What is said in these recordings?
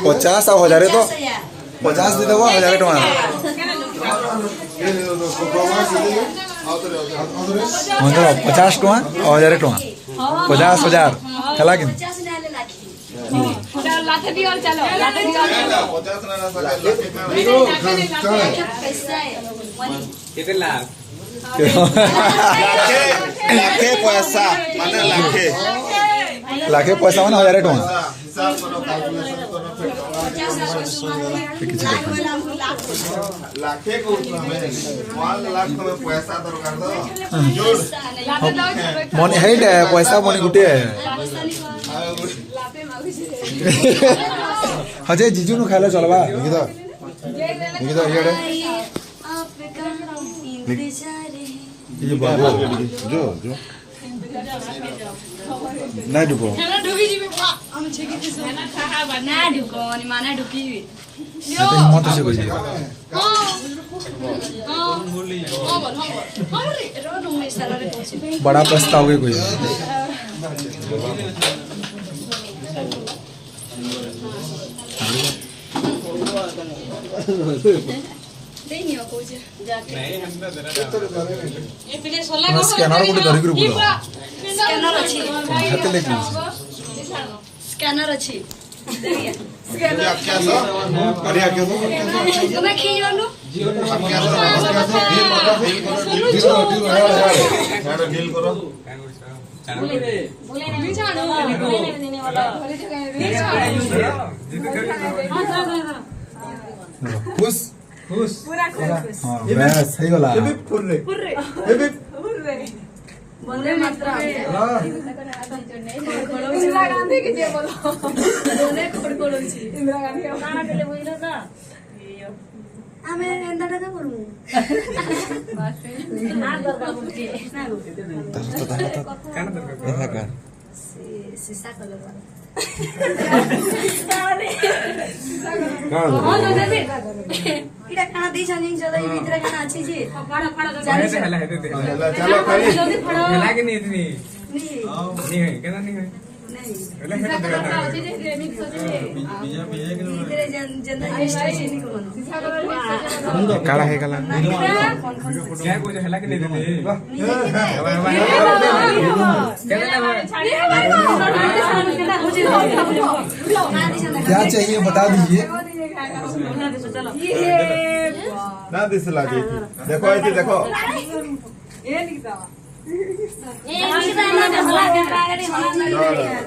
50 ଆଉ 1000 ତ 50 ଦେଇଦେବ 1000 ଟଙ୍କା मतलब 50 टଙ୍କା और 1000 टଙ୍କା 50,000 ହେଲା कि लाखे पैसा माने 1000 टଙ୍କା मन है पैसा मन गुटे हजे जीजू नु खाइले चलबा देखि तो ये बाबू जो ना डुबो हम छेकी ना खा बना डुको अनि माना डुकी यो मत से गई बड़ा प्रस्ताव के कोई स्कैनर को धरी कर बोलो स्कैनर अछि हाथे लेके स्कैनर अछि स्कैनर क्या सो अरे क्या सो तुम्हें खियोनु क्या सो डील करो बोले नहीं जानो देने वाला खुश खुश पूरा खुश हां बस सही गला ये पुर्रे ये पुर्रे बोले मात्र इंदिरा गांधी के जे बोलो बोले खड़खड़ छी इंदिरा गांधी काना देले बोइलो ना आमे एंदाटा का करू बस हां दरकार के ना काना दरकार सीसा कलर वाला इटा खाना दी छनी जदा ई भीतर खाना अछि जी फड़ा फड़ा चलो चलो जल्दी फड़ा मिला के नहीं इतनी नहीं है केना नहीं है नहीं मिक्स हो जे भीतर जंदा स्टाइल नहीं करो काला है काला क्या कोई हला के नहीं देते क्या चाहिए बता दीजिए ना दिसला देखो ऐसे देखो ये लिखता ए निकिता ना हला के बागड़ी हला नहीं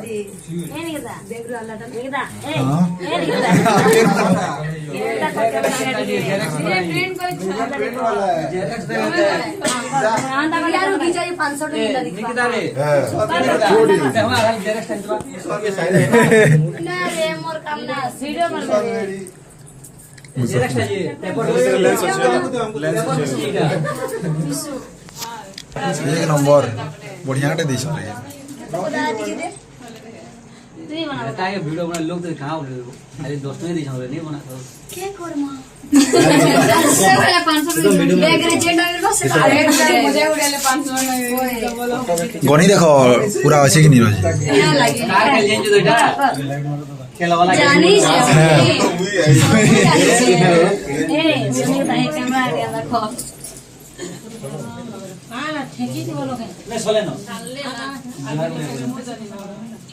ए निकिता देख रो हला तो निकिता ए निकिता ये प्रिंट कोई प्रिंट वाला है जेरक्स दे हां दा यार की चाहिए 500 टका निकिता रे छोड़ी हमारा जेरक्स सेंटर के साइड ना रे मोर काम ना वीडियो बन जेरक्स चाहिए पेपर लेंस एक नंबर बढ़िया टे दी छले तू बना ताके वीडियो बना लोग तो कहां बोले अरे दोस्तों दी छले नहीं बना के कर मां 500 बैग रे जे डाल बस मुझे उड़ेले 500 गणी देखो पूरा अछि कि नहीं रोज कार के लेंज दोटा खेला वाला जानी ए मेरे भाई कैमरा के देखो ठेकी थी बोलो के ले सोले न ले ना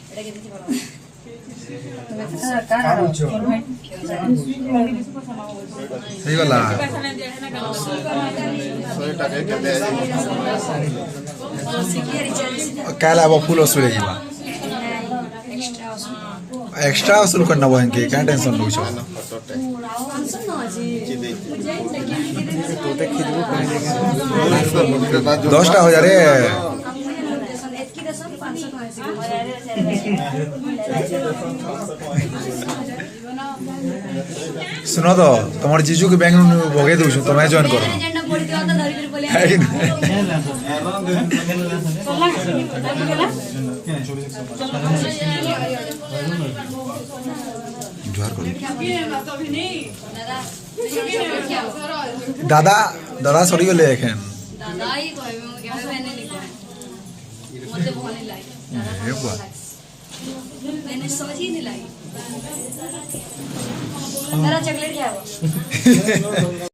एटा के दिखि बोलो सही वाला काला वो फूल असुले जीवा एक्स्ट्रा असुल करना वो इनके क्या टेंशन लो छो दसटा हो जा रे सुनो तो तुम जीजू के बैंक भगे दू तुम्हें जॉइन करो दादा दादा सरी गले एखन दादा मैंने समझ ही नहीं लाई। मेरा चॉकलेट क्या है वो?